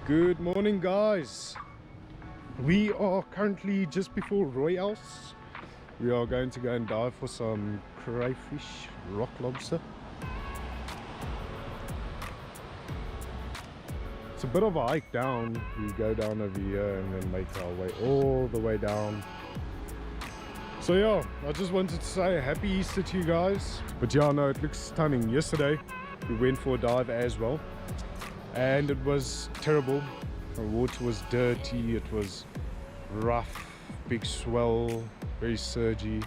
Good morning, guys. We are currently just before Royals. We are going to go and dive for some crayfish, rock lobster. It's a bit of a hike down. We go down over here and then make our way all the way down. So yeah, I just wanted to say happy Easter to you guys. But yeah, no, it looks stunning. Yesterday we went for a dive as well, and it was terrible. The water was dirty, it was rough, big swell, very surgy.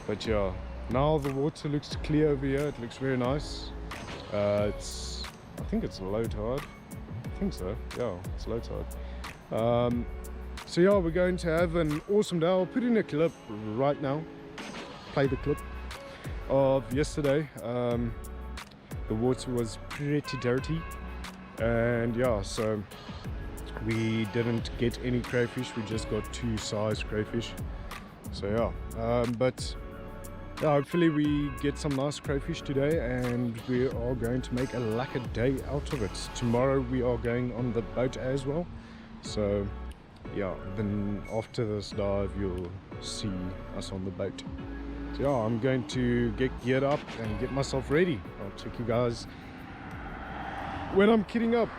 But yeah, now the water looks clear over here. It looks very nice. I think it's low tide. I think so. Yeah, it's low tide. So yeah, we're going to have an awesome day. I'll put in a clip right now. Play the clip of yesterday. The water was pretty dirty, and yeah, so we didn't get any crayfish. We just got 2 size crayfish. So yeah, but yeah, hopefully we get some nice crayfish today, and we are going to make a lacquer day out of it. Tomorrow we are going on the boat as well. So yeah, then after this dive you'll see us on the boat. So yeah, I'm going to get geared up and get myself ready. I'll check you guys when I'm kitting up.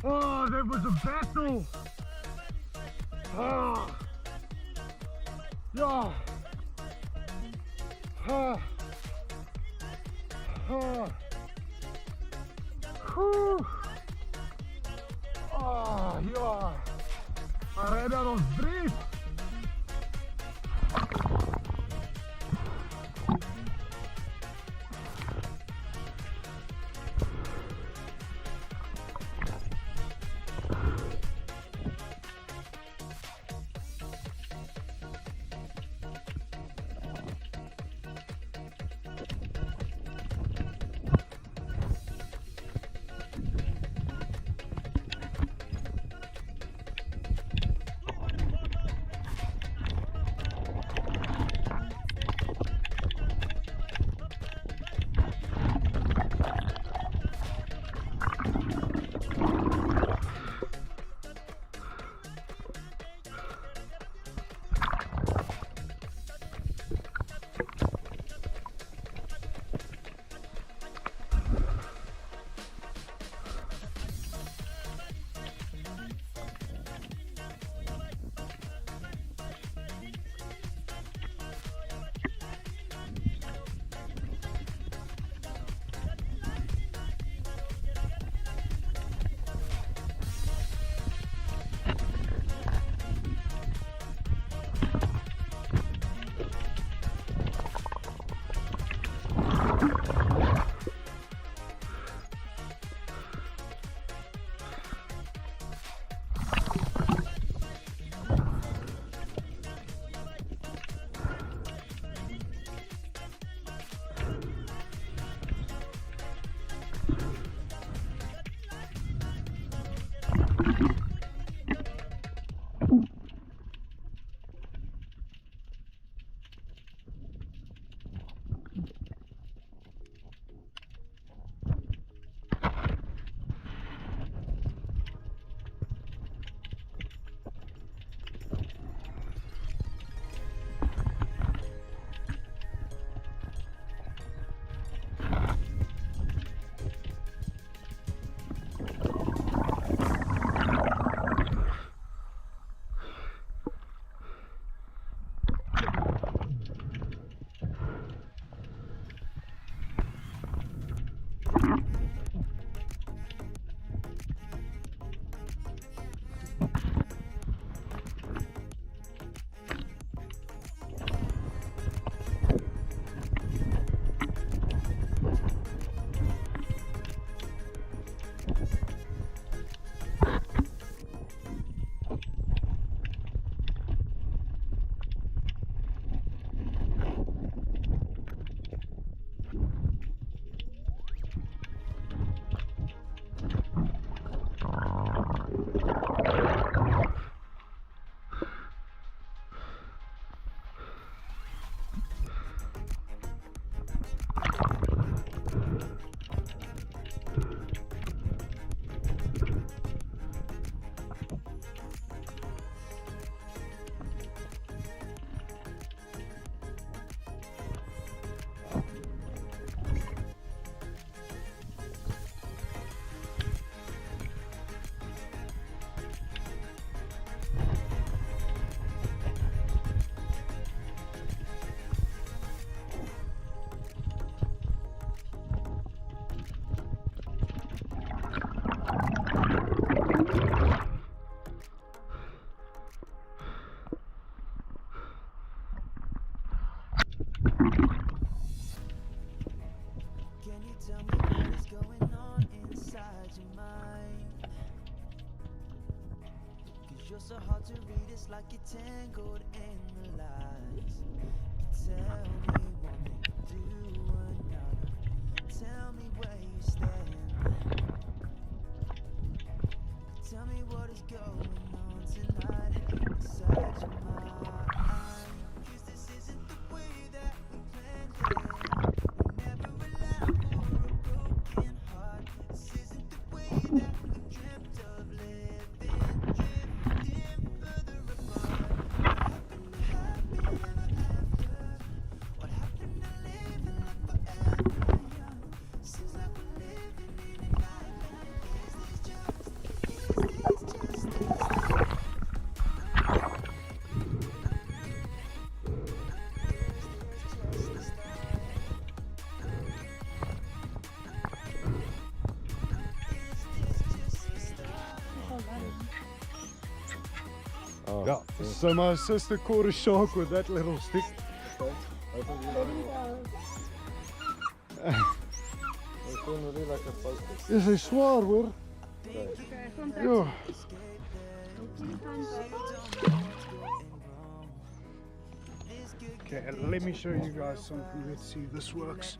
Oh, there was a battle! Ah! Yeah! Ah! Ah! Whew! Ah, yeah! I ran out of breath! Can you tell me what is going on inside your mind? 'Cause you're so hard to read, it's like you're tangled in the lies. Tell me one thing, do another. Tell me where you stand. Tell me what is going on tonight inside your mind. 'Cause this isn't the way that we planned it. We never allowed for a broken heart. This isn't the way that we dreamt of living. Drifting further apart. What happened to happy ever after? What happened to living like forever young? Seems like we're living in a nightmare. Is this just Oh, yeah, so my sister caught a shark with that little stick. Is hy swaar hoor? Ja. Okay, let me show you guys something. Let's see if this works.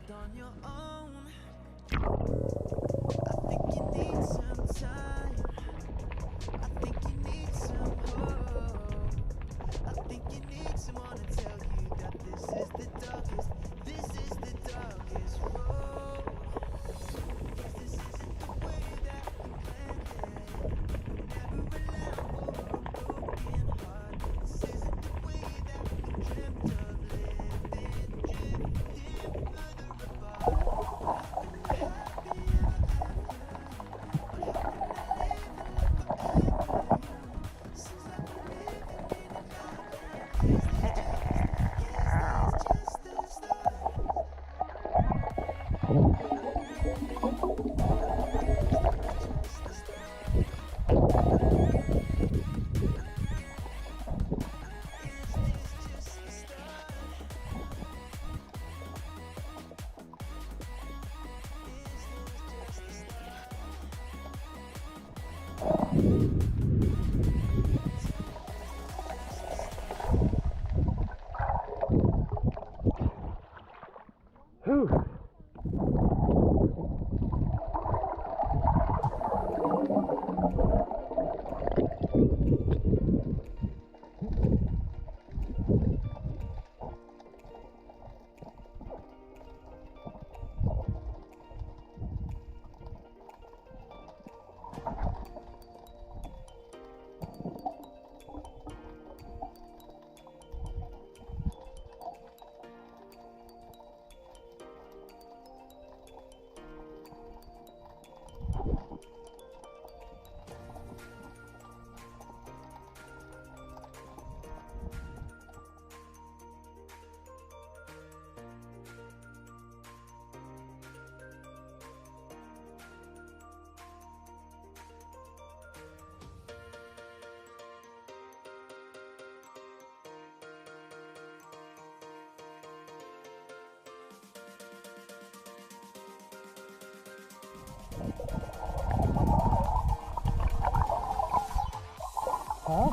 Huh?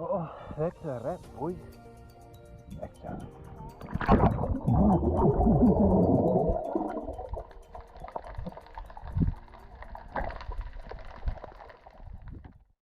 Oh, that's a rat, boy. That's a...